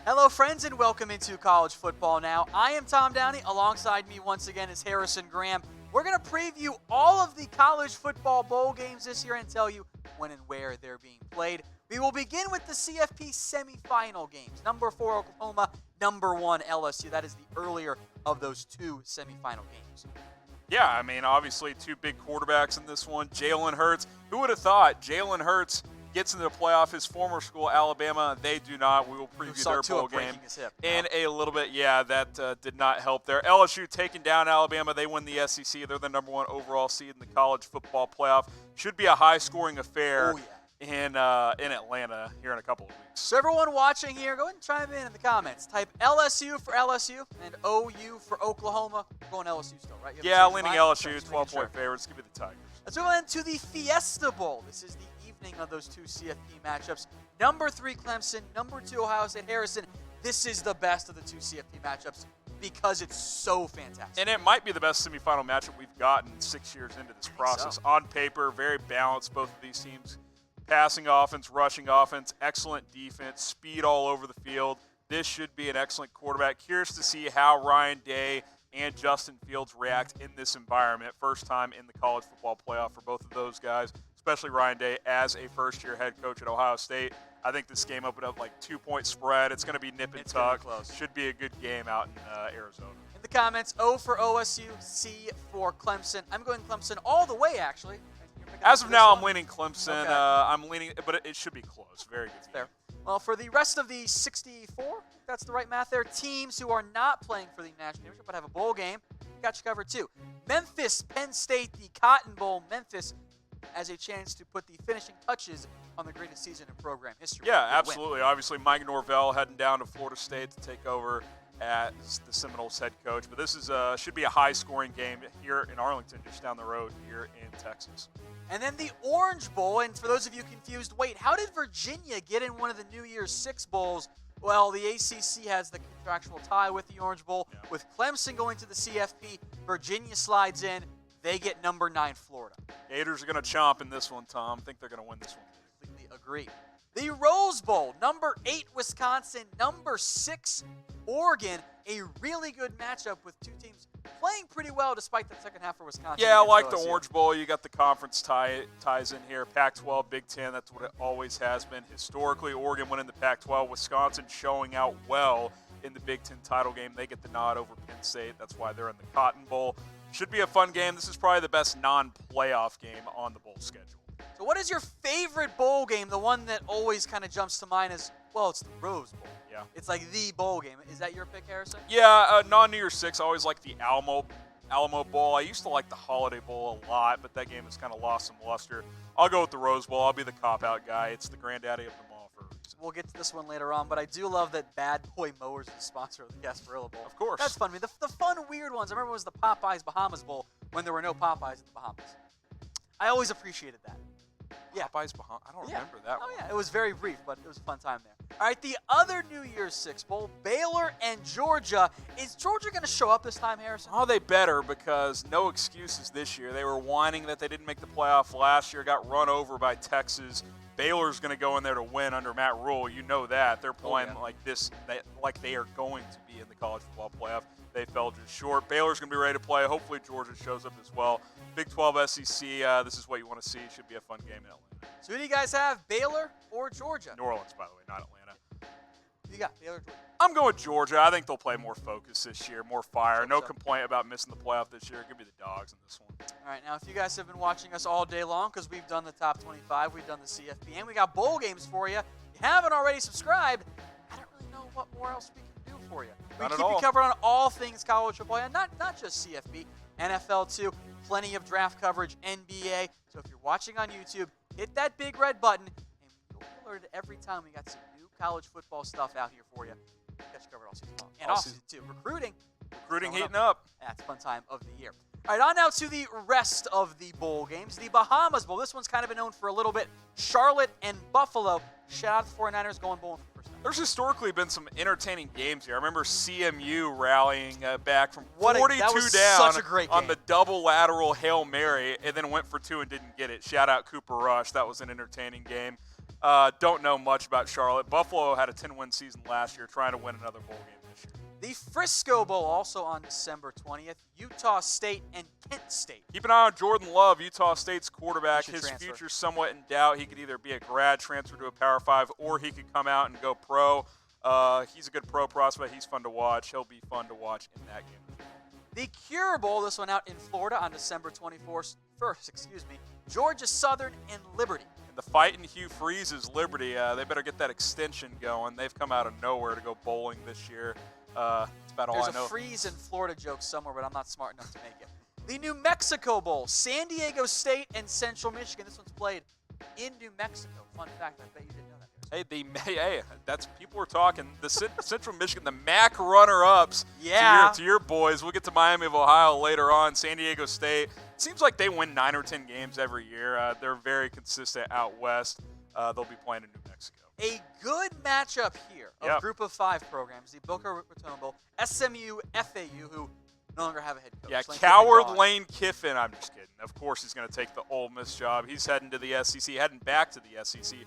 Hello, friends, and welcome into College Football Now. I am Tom Downey. Alongside me once again is Harrison Graham. We're going to preview all of the college football bowl games this year and tell you when and where they're being played. We will begin with the CFP semifinal games. Number 4, Oklahoma. Number 1, LSU. That is the earlier of those two semifinal games. Yeah, I mean, obviously two big quarterbacks in this one. Jalen Hurts. Who would have thought Jalen Hurts gets into the playoff? His former school, Alabama, they do not. We will preview their bowl game in a little bit. Yeah, that did not help there. LSU taking down Alabama. They win the SEC. They're the number 1 overall seed in the college football playoff. Should be a high-scoring affair in Atlanta here in a couple of weeks. So everyone watching here, go ahead and chime in the comments. Type LSU for LSU and OU for Oklahoma. Going LSU still, right? Yeah, leaning LSU, 12-point favorites. Give me the Tigers. Let's move on to the Fiesta Bowl. This is the evening of those two CFP matchups. Number 3, Clemson. Number 2, Ohio State. Harrison, this is the best of the two CFP matchups because it's so fantastic. And it might be the best semifinal matchup we've gotten 6 years into this process. So. On paper, very balanced, both of these teams. Passing offense, rushing offense, excellent defense, speed all over the field. This should be an excellent quarterback. Curious to see how Ryan Day and Justin Fields react in this environment. First time in the college football playoff for both of those guys, especially Ryan Day as a first-year head coach at Ohio State. I think this game opened up like 2-point spread. It's going to be nip and tuck. Should be a good game out in Arizona. In the comments, O for OSU, C for Clemson. I'm going Clemson all the way, actually. As of now, I'm leaning Clemson. Okay. I'm leaning, but it should be close. Very good. Fair. Well, for the rest of the 64, if that's the right math there, teams who are not playing for the national championship but have a bowl game, got you covered too. Memphis, Penn State, the Cotton Bowl. Memphis has a chance to put the finishing touches on the greatest season in program history. Yeah, absolutely. Obviously, Mike Norvell heading down to Florida State to take over as the Seminoles head coach. But this is should be a high-scoring game here in Arlington, just down the road here in Texas. And then the Orange Bowl, and for those of you confused, wait, how did Virginia get in one of the New Year's 6 bowls? Well, the ACC has the contractual tie with the Orange Bowl. Yeah. With Clemson going to the CFP, Virginia slides in. They get number 9 Florida. Gators are going to chomp in this one, Tom. I think they're going to win this one. Completely agree. The Rose Bowl, number 8 Wisconsin, number 6 Oregon. A really good matchup with two teams playing pretty well despite the second half for Wisconsin. Yeah, I like the Orange Bowl. You got the conference ties in here. Pac-12, Big Ten, that's what it always has been. Historically, Oregon winning the Pac-12. Wisconsin showing out well in the Big Ten title game. They get the nod over Penn State. That's why they're in the Cotton Bowl. Should be a fun game. This is probably the best non-playoff game on the bowl schedule. So what is your favorite bowl game? The one that always kind of jumps to mind is, well, it's the Rose Bowl. Yeah. It's like the bowl game. Is that your pick, Harrison? Yeah, non-New Year's 6, I always like the Alamo Bowl. I used to like the Holiday Bowl a lot, but that game has kind of lost some luster. I'll go with the Rose Bowl. I'll be the cop-out guy. It's the granddaddy of them all for a reason. We'll get to this one later on, but I do love that Bad Boy Mowers is the sponsor of the Gasparilla Bowl. Of course. That's fun. I mean, the fun, weird ones. I remember it was the Popeyes Bahamas Bowl when there were no Popeyes in the Bahamas. I always appreciated that. Yeah. Popeyes Bahamas? I don't remember that one. Oh, yeah. It was very brief, but it was a fun time there. All right, the other New Year's 6 Bowl, Baylor and Georgia. Is Georgia going to show up this time, Harrison? Oh, they better, because no excuses this year. They were whining that they didn't make the playoff last year, got run over by Texas. Baylor's going to go in there to win under Matt Rule. You know that. They're playing like this, like they are going to be in the college football playoff. They fell just short. Baylor's going to be ready to play. Hopefully Georgia shows up as well. Big 12 SEC, this is what you want to see. It should be a fun game in Atlanta. So who do you guys have, Baylor or Georgia? New Orleans, by the way, not Atlanta. Who you got, Baylor or Georgia? I'm going Georgia. I think they'll play more focus this year, more fire. No complaint about missing the playoff this year. Give me the Dogs in this one. All right, now if you guys have been watching us all day long, because we've done the top 25, we've done the CFP, and we got bowl games for you. If you haven't already subscribed, I don't really know what more else we can do for you. We keep you covered on all things college football, and not just CFP, NFL too. Plenty of draft coverage, NBA. So if you're watching on YouTube, hit that big red button, and you'll be alerted every time we got some new college football stuff out here for you. Catch you covered all season long. And off season too. Recruiting heating up. That's a fun time of the year. All right, on now to the rest of the bowl games. The Bahamas Bowl. This one's kind of been known for a little bit. Charlotte and Buffalo. Shout out to the 49ers going bowling for the first time. There's historically been some entertaining games here. I remember CMU rallying back from 42 down on the double lateral Hail Mary and then went for 2 and didn't get it. Shout out Cooper Rush. That was an entertaining game. Don't know much about Charlotte. Buffalo had a 10-win season last year, trying to win another bowl game this year. The Frisco Bowl also on December 20th. Utah State and Kent State. Keep an eye on Jordan Love, Utah State's quarterback. His transfer. future's somewhat in doubt. He could either be a grad transfer to a Power 5, or he could come out and go pro. He's a good pro prospect. He's fun to watch. He'll be fun to watch in that game. The Cure Bowl, this one out in Florida on December 24th. Georgia Southern and Liberty. And the Fightin' Hugh Freeze's Liberty, they better get that extension going. They've come out of nowhere to go bowling this year. That's about all I know. There's a Freeze in Florida joke somewhere, but I'm not smart enough to make it. The New Mexico Bowl, San Diego State and Central Michigan. This one's played in New Mexico. Fun fact, I bet you didn't know that. That's people were talking. The Central Michigan, the MAC runner-ups. Yeah. To your boys. We'll get to Miami of Ohio later on. San Diego State. It seems like they win 9 or 10 games every year. They're very consistent out west. They'll be playing in New Mexico. A good matchup here of Group of 5 programs. The Boca Raton Bowl, SMU, FAU, who no longer have a head coach. Yeah, Lane coward Kiffin Lane Kiffin. I'm just kidding. Of course he's going to take the Ole Miss job. He's heading to the SEC, heading back to the SEC.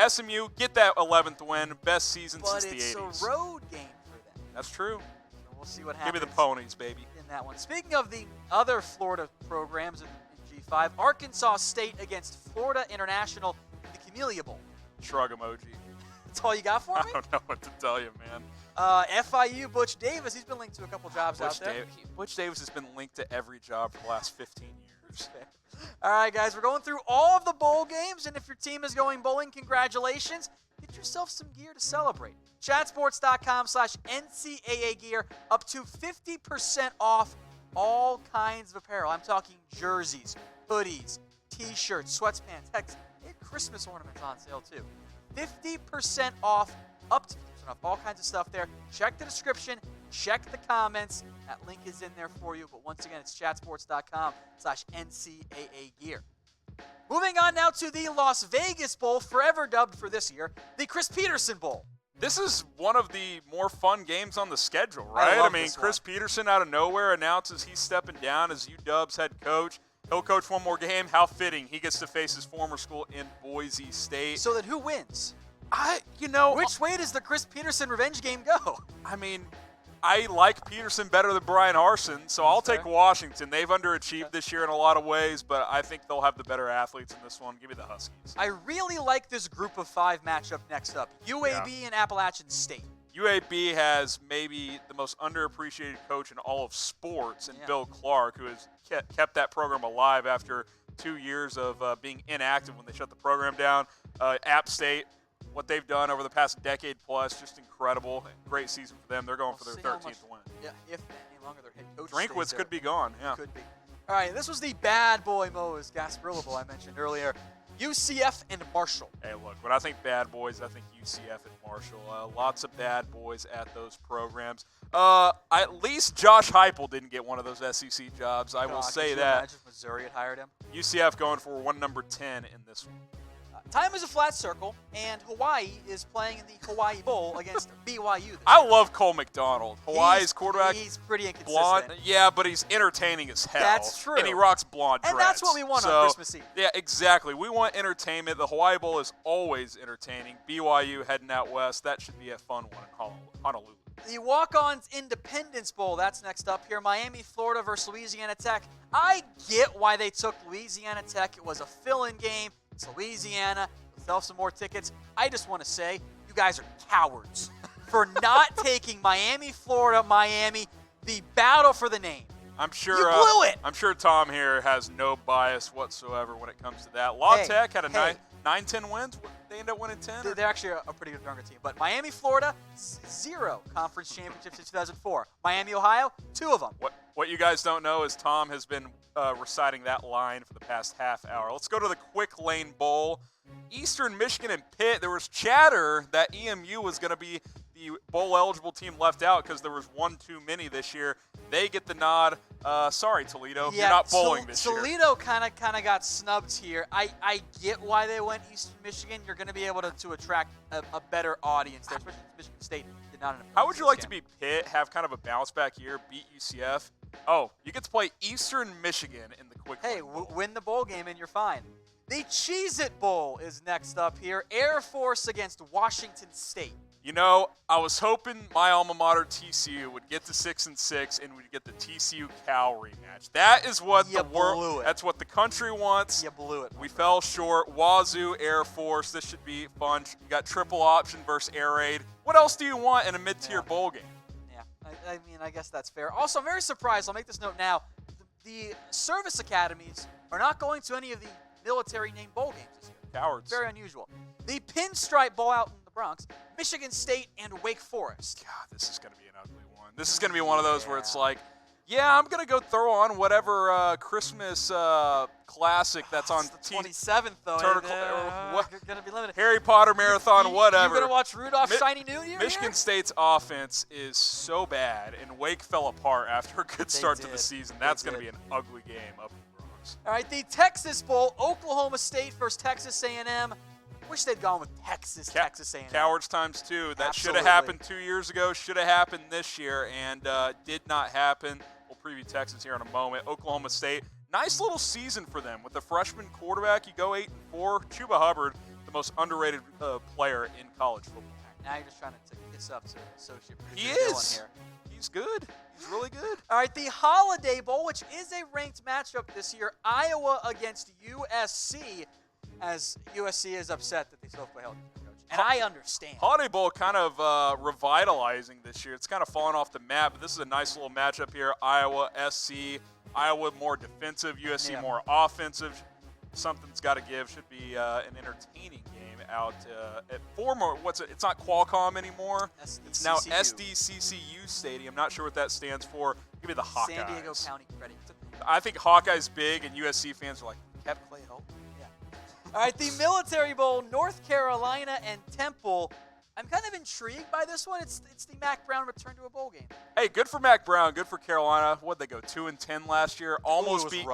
SMU, get that 11th win. Best season since the 80s. But it's a road game for them. That's true. So we'll see what happens. Give me the ponies, baby. In that one. Speaking of the other Florida programs in G5, Arkansas State against Florida International in the Camellia Bowl. Shrug emoji. That's all you got for me? I don't know what to tell you, man. FIU, Butch Davis, he's been linked to a couple jobs out there. Butch Davis has been linked to every job for the last 15 years. All right, guys, we're going through all of the bowl games, and if your team is going bowling, congratulations. Get yourself some gear to celebrate. Chatsports.com/NCAA gear, up to 50% off all kinds of apparel. I'm talking jerseys, hoodies, T-shirts, sweatpants, heck, they have Christmas ornaments on sale too. 50% off, up to 50% off, all kinds of stuff there. Check the description, check the comments. That link is in there for you. But once again, it's chatsports.com/NCAA gear. Moving on now to the Las Vegas Bowl, forever dubbed for this year, the Chris Peterson Bowl. This is one of the more fun games on the schedule, right? I mean, Chris Peterson out of nowhere announces he's stepping down as UW's head coach. He'll coach one more game. How fitting. He gets to face his former school in Boise State. So then who wins? Which way does the Chris Peterson revenge game go? I mean, I like Peterson better than Brian Harsin, so I'll take Washington. They've underachieved this year in a lot of ways, but I think they'll have the better athletes in this one. Give me the Huskies. I really like this Group of 5 matchup next up. UAB and Appalachian State. UAB has maybe the most underappreciated coach in all of sports, and Bill Clark, who has kept that program alive after 2 years of being inactive when they shut the program down. App State, what they've done over the past decade plus, just incredible. Great season for them. They're going for their 13th win. Yeah, if any longer their head coach Drinkwitz could be gone. Yeah, could be. All right, this was the Bad Boy Moe's Gasparilla Bowl I mentioned earlier. UCF and Marshall. Hey, look, when I think bad boys, I think UCF and Marshall. Lots of bad boys at those programs. At least Josh Heupel didn't get one of those SEC jobs. I will say that. Imagine if Missouri had hired him. UCF going for number 10 in this one. Time is a flat circle, and Hawaii is playing in the Hawaii Bowl against BYU. I love Cole McDonald. Hawaii's quarterback. He's pretty inconsistent. Blonde, yeah, but he's entertaining as hell. That's true. And he rocks blonde dreads. And that's what we want on Christmas Eve. Yeah, exactly. We want entertainment. The Hawaii Bowl is always entertaining. BYU heading out west. That should be a fun one in Honolulu. The Walk-Ons Independence Bowl, that's next up here. Miami, Florida versus Louisiana Tech. I get why they took Louisiana Tech. It was a fill-in game. It's Louisiana. Sell some more tickets. I just want to say, you guys are cowards for not taking Miami, Florida, Miami, the battle for the name. I'm sure you blew it. I'm sure Tom here has no bias whatsoever when it comes to that. La Tech had a 9-10 wins. They end up winning 10? They're actually a pretty good younger team. But Miami, Florida, 0 conference championships in 2004. Miami, Ohio, 2 of them. What you guys don't know is Tom has been reciting that line for the past half hour. Let's go to the Quick Lane Bowl. Eastern Michigan and Pitt. There was chatter that EMU was going to be the bowl-eligible team left out because there was one too many this year. They get the nod. Sorry, Toledo. You're not bowling this year. Toledo kind of got snubbed here. I get why they went Eastern Michigan. You're going to be able to attract a better audience there, especially Michigan State did not. How would you like to be Pitt, have kind of a bounce-back year, beat UCF? Oh, you get to play Eastern Michigan in the Quick Lane Bowl. Win the bowl game and you're fine. The Cheez-It Bowl is next up here. Air Force against Washington State. You know, I was hoping my alma mater TCU would get to 6-6 and we'd get the TCU Cal rematch. That is what the world. That's what the country wants. You blew it. We fell short. Wazoo, Air Force. This should be fun. You got triple option versus air raid. What else do you want in a mid-tier bowl game? Yeah, I mean, I guess that's fair. Also, I'm very surprised. I'll make this note now. The service academies are not going to any of the military-named bowl games this year. Cowards. Very unusual. The Pinstripe Bowl out in the Bronx, Michigan State and Wake Forest. God, this is going to be an ugly one. This is going to be one of those where it's like, yeah, I'm going to go throw on whatever Christmas classic that's on the 27th, though. Going to be limited. Harry Potter marathon, whatever. You're going to watch Rudolph Shiny New Year? Michigan State's offense is so bad, and Wake fell apart after a good start to the season. That's going to be an ugly game up in the Bronx. All right, the Texas Bowl, Oklahoma State versus Texas A&M. Wish they'd gone with Texas A&M. Cowards times two. That should have happened 2 years ago, should have happened this year, and did not happen. We'll preview Texas here in a moment. Oklahoma State, nice little season for them. With the freshman quarterback, you go 8-4. Chuba Hubbard, the most underrated player in college football. Now you're just trying to kiss up to associate producer. He is. Here. He's good. He's really good. All right, the Holiday Bowl, which is a ranked matchup this year, Iowa against USC, as USC is upset that they still play healthy. And I understand. Holiday Bowl kind of revitalizing this year. It's kind of fallen off the map, but this is a nice little matchup here. Iowa, SC. Iowa more defensive, USC more offensive. Something's got to give. Should be an entertaining game out at former, it's not Qualcomm anymore. It's now SDCCU Stadium. Not sure what that stands for. Give me the Hawkeyes. San Diego County Credit. I think Hawkeye's big, and USC fans are like, kept Clay Helton. All right, the Military Bowl, North Carolina and Temple. I'm kind of intrigued by this one. It's the Mac Brown return to a bowl game. Hey, good for Mac Brown. Good for Carolina. What'd they go, 2-10 last year? Almost beat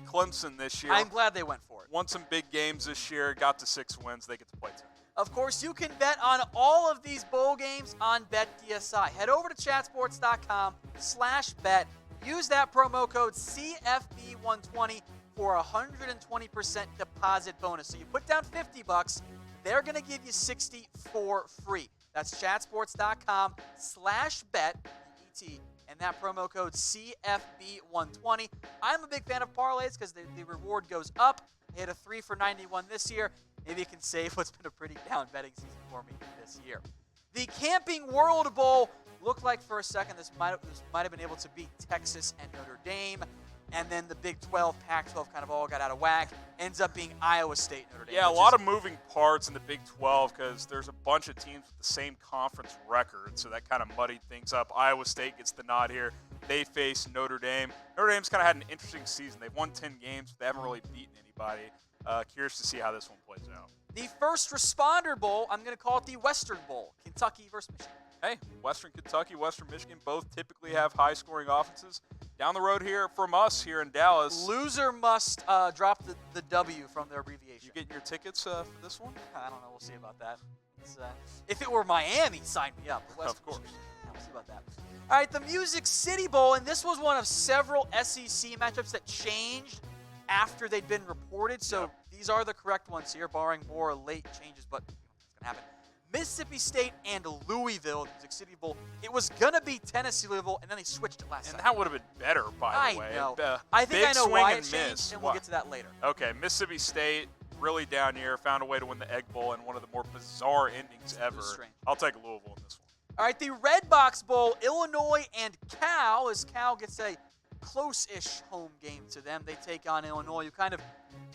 Clemson this year. I'm glad they went for it. Won some big games this year. Got to 6 wins. They get to play 2. Of course, you can bet on all of these bowl games on BetDSI. Head over to chatsports.com/bet. Use that promo code CFB120 for a 120% deposit bonus. So you put down $50, they're going to give you $60 for free. That's chatsports.com/bet, and that promo code CFB120. I'm a big fan of parlays because the reward goes up. I hit a 3 for 91 this year. Maybe you can save what's been a pretty down betting season for me this year. The Camping World Bowl looked like for a second this might have been able to beat Texas and Notre Dame. And then the Big 12, Pac-12 kind of all got out of whack. Ends up being Iowa State, Notre Dame. Yeah, a lot of moving parts in the Big 12 because there's a bunch of teams with the same conference record, so that kind of muddied things up. Iowa State gets the nod here. They face Notre Dame. Notre Dame's kind of had an interesting season. They've won 10 games, but they haven't really beaten anybody. Curious to see how this one plays out. The First Responder Bowl, I'm going to call it the Western Bowl, Kentucky versus Michigan. Hey, Western Kentucky, Western Michigan, both typically have high-scoring offenses. Down the road here from us here in Dallas. Loser must drop the W from their abbreviation. You getting your tickets for this one? I don't know. We'll see about that. If it were Miami, sign me up. Of course. We'll see about that. All right, the Music City Bowl, and this was one of several SEC matchups that changed after they'd been reported. So these are the correct ones here, barring more late changes, but it's going to happen. Mississippi State and Louisville, the Music City Bowl. It was going to be Tennessee-Louisville, and then they switched it last second. And that would have been better, by the way. I know. I think I know why it changed, and we'll get to that later. Okay, Mississippi State, really down here, found a way to win the Egg Bowl in one of the more bizarre endings ever. I'll take Louisville in this one. All right, the Red Box Bowl, Illinois and Cal, as Cal gets a close-ish home game to them. They take on Illinois, who kind of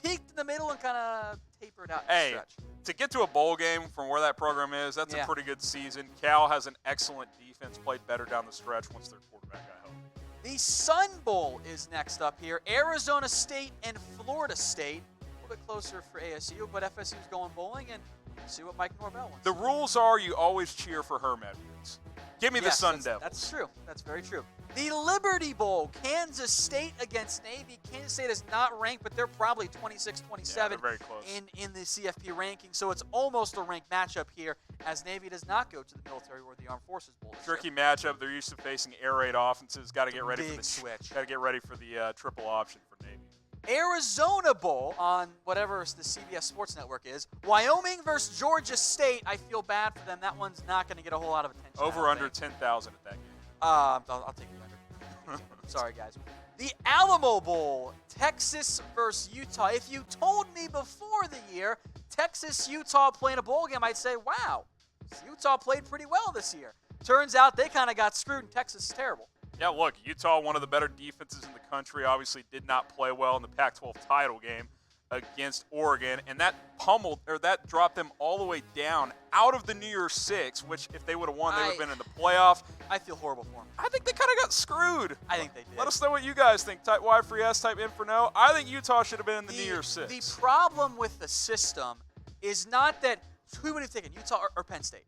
peaked in the middle and kind of tapered out in the stretch. To get to a bowl game from where that program is, that's a pretty good season. Cal has an excellent defense, played better down the stretch once their quarterback got healthy. The Sun Bowl is next up here. Arizona State and Florida State. A little bit closer for ASU, but FSU's going bowling, and we'll see what Mike Norvell wants. The rules are you always cheer for Herm Edwards. Give me the Sun Devils. That's true. That's very true. The Liberty Bowl, Kansas State against Navy. Kansas State is not ranked, but they're probably 26-27 very close. in the CFP ranking, so it's almost a ranked matchup here, as Navy does not go to the military or the Armed Forces Bowl. Tricky matchup. They're used to facing air raid offenses. Got to get ready for the switch. Got to get ready for the triple option for Navy. Arizona Bowl on whatever the CBS Sports Network is. Wyoming versus Georgia State. I feel bad for them. That one's not going to get a whole lot of attention. Over under 10,000 at that game. I'll take the under. Sorry, guys. The Alamo Bowl, Texas versus Utah. If you told me before the year Texas-Utah playing a bowl game, I'd say, wow, Utah played pretty well this year. Turns out they kind of got screwed, and Texas is terrible. Yeah, look, Utah, one of the better defenses in the country, obviously did not play well in the Pac-12 title game against Oregon, and that dropped them all the way down out of the New Year's Six, which if they would have won, they would have been in the playoff. I feel horrible for them. I think they kind of got screwed. I think they did. Let us know what you guys think. Type Y for yes, type in for no. I think Utah should have been in the New Year's Six. The problem with the system is not that – who would have taken, Utah or Penn State?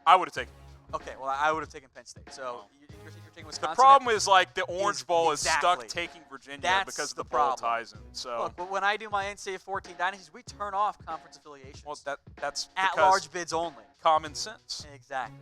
I would have taken Utah. Okay, well, I would have taken Penn State. So you're taking Wisconsin. The problem is, like, the Orange Bowl is stuck Exactly. taking Virginia That's because the bowl problem. ties in. So, Look, but when I do my NCAA 14 dynasties, we turn off conference affiliations. well, that's at because large bids only. common sense. Exactly.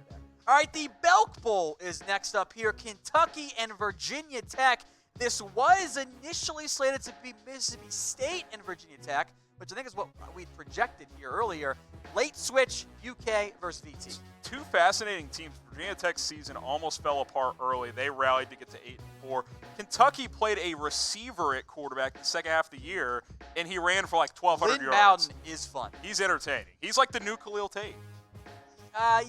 All right, the Belk Bowl is next up here. Kentucky and Virginia Tech. This was initially slated to be Mississippi State and Virginia Tech, which I think is what we projected here earlier. Late switch, UK versus VT. Two fascinating teams. Virginia Tech's season almost fell apart early. They rallied to get to 8-4. Kentucky played a receiver at quarterback the second half of the year, and he ran for like 1,200 Lynn yards. Bowden is fun. He's entertaining. He's like the new Khalil Tate.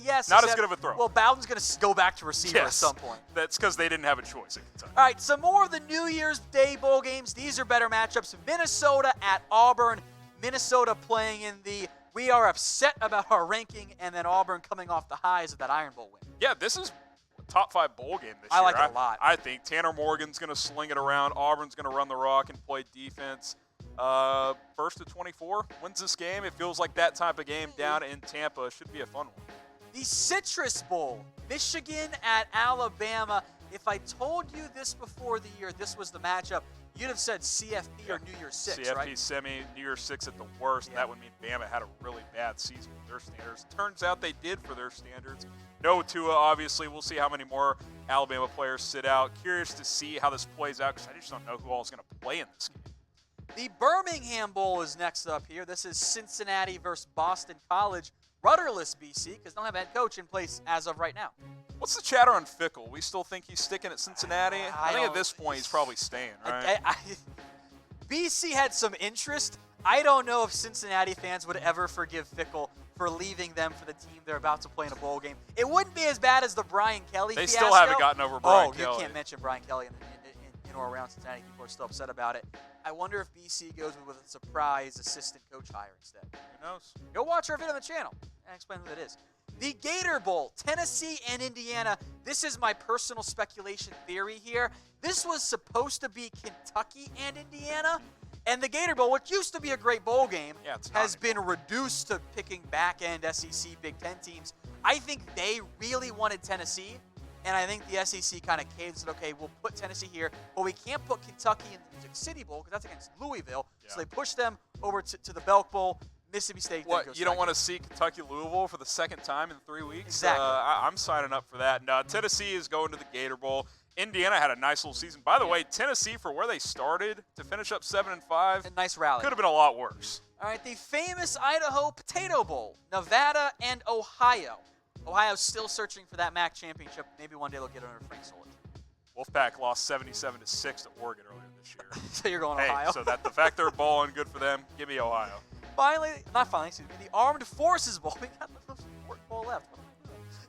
Yes. Not as good of a throw. Well, Bowden's going to go back to receiver at Yes. some point. That's because they didn't have a choice at Kentucky. All right, some more of the New Year's Day bowl games. These are better matchups. Minnesota at Auburn. Minnesota playing in the we are upset about our ranking, and then Auburn coming off the highs of that Iron Bowl win. Yeah, this is a top 5 bowl game this I year. like it a lot. I think Tanner Morgan's going to sling it around. Auburn's going to run the rock and play defense. First to 24 wins this game. It feels like that type of game down in Tampa. Should be a fun one. The Citrus Bowl, Michigan at Alabama. If I told you this before the year, this was the matchup, you'd have said CFB or New Year's Six, CFB right? semi, New Year's Six at the worst. Yeah. That would mean Bama had a really bad season with their standards. Turns out they did for their standards. No Tua, obviously. We'll see how many more Alabama players sit out. Curious to see how this plays out because I just don't know who all is going to play in this game. The Birmingham Bowl is next up here. This is Cincinnati versus Boston College. Rudderless BC because they don't have a head coach in place as of right now. What's the chatter on Fickle? We still think he's sticking at Cincinnati? I think at don't- this point he's probably staying, right? BC had some interest. I don't know if Cincinnati fans would ever forgive Fickle for leaving them for the team they're about to play in a bowl game. It wouldn't be as bad as the Brian Kelly They fiasco. still haven't gotten over Brian Kelly. You can't mention Brian Kelly in or around Cincinnati. People are still upset about it. I wonder if BC goes with a surprise assistant coach hire instead. Who knows? Go watch our video on the channel and explain who that is. The Gator Bowl, Tennessee and Indiana. This is my personal speculation theory here. This was supposed to be Kentucky and Indiana. And the Gator Bowl, which used to be a great bowl game, has been reduced to picking back-end SEC Big Ten teams. I think they really wanted Tennessee, and I think the SEC kind of caved and said, okay, we'll put Tennessee here, but we can't put Kentucky in the Music City Bowl because that's against Louisville. Yeah. So they pushed them over to the Belk Bowl. Mississippi State. What, you don't want to see Kentucky-Louisville for the second time in 3 weeks? Exactly. I'm signing up for that. No, Tennessee is going to the Gator Bowl. Indiana had a nice little season. By the way, Tennessee, for where they started to finish up 7-5, a nice rally. Could have been a lot worse. All right, the famous Idaho Potato Bowl, Nevada and Ohio. Ohio's still searching for that MAC championship. Maybe one day they'll get it under Frank Solich. Wolfpack lost 77-6 to Oregon earlier this year. So you're going hey, Ohio. So that the fact they're bowling, good for them. Give me Ohio. Excuse me, the Armed Forces Bowl. We got the fourth bowl left.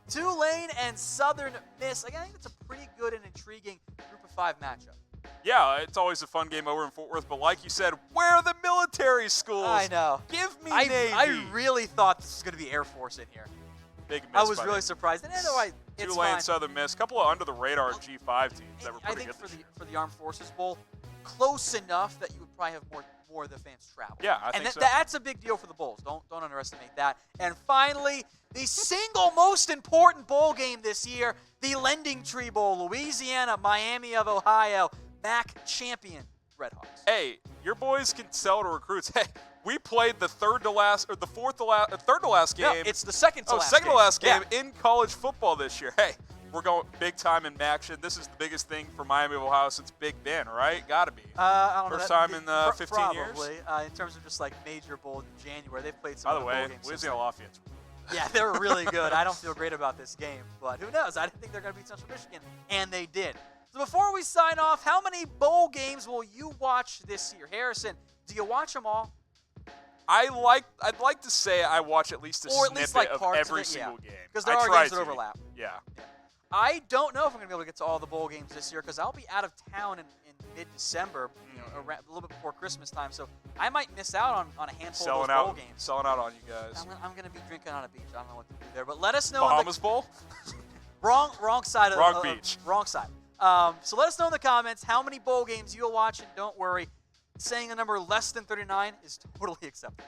Tulane and Southern Miss. Again, I think it's a pretty good and intriguing Group of 5 matchup. Yeah, it's always a fun game over in Fort Worth, but like you said, where are the military schools? I know. Give me Navy. I really thought this was going to be Air Force in here. Big miss. I was really surprised. And anyway, it's Tulane, fine. Southern Miss, a couple of under-the-radar G5 teams that were pretty I think good for the Armed Forces Bowl, close enough that you would probably have more of the fans travel. Yeah, I think and so. That's a big deal for the Bulls. Don't underestimate that. And finally, the single most important bowl game this year, the Lending Tree Bowl, Louisiana, Miami of Ohio, MAC champion Redhawks. Hey, your boys can sell to recruits. Hey, we played the third to last game. No, it's the second to last second game. to last game in college football this year. Hey, we're going big time in action. This is the biggest thing for Miami of Ohio since Big Ben, right? Got to be. I don't know. First time in 15 years? Probably. In terms of just like major bowl in January. They've played some By the bowl way, games. Louisiana-Lafayette's Yeah, they're really good. I don't feel great about this game, but who knows? I didn't think they're going to beat Central Michigan, and they did. So before we sign off, how many bowl games will you watch this year? Harrison, do you watch them all? I'd like to say I watch at least a Or at snippet least, like, of parts every of it, single game. Because there I are try games that to. overlap. Yeah. I don't know if I'm going to be able to get to all the bowl games this year because I'll be out of town in mid-December, around, a little bit before Christmas time. So I might miss out on a handful of those bowl games. Selling out on you guys. I'm going to be drinking on a beach. I don't know what to do there. But let us know. Bahamas Bowl? Wrong side of Wrong beach. Wrong side. So let us know in the comments how many bowl games you'll watch, and don't worry, saying a number less than 39 is totally acceptable.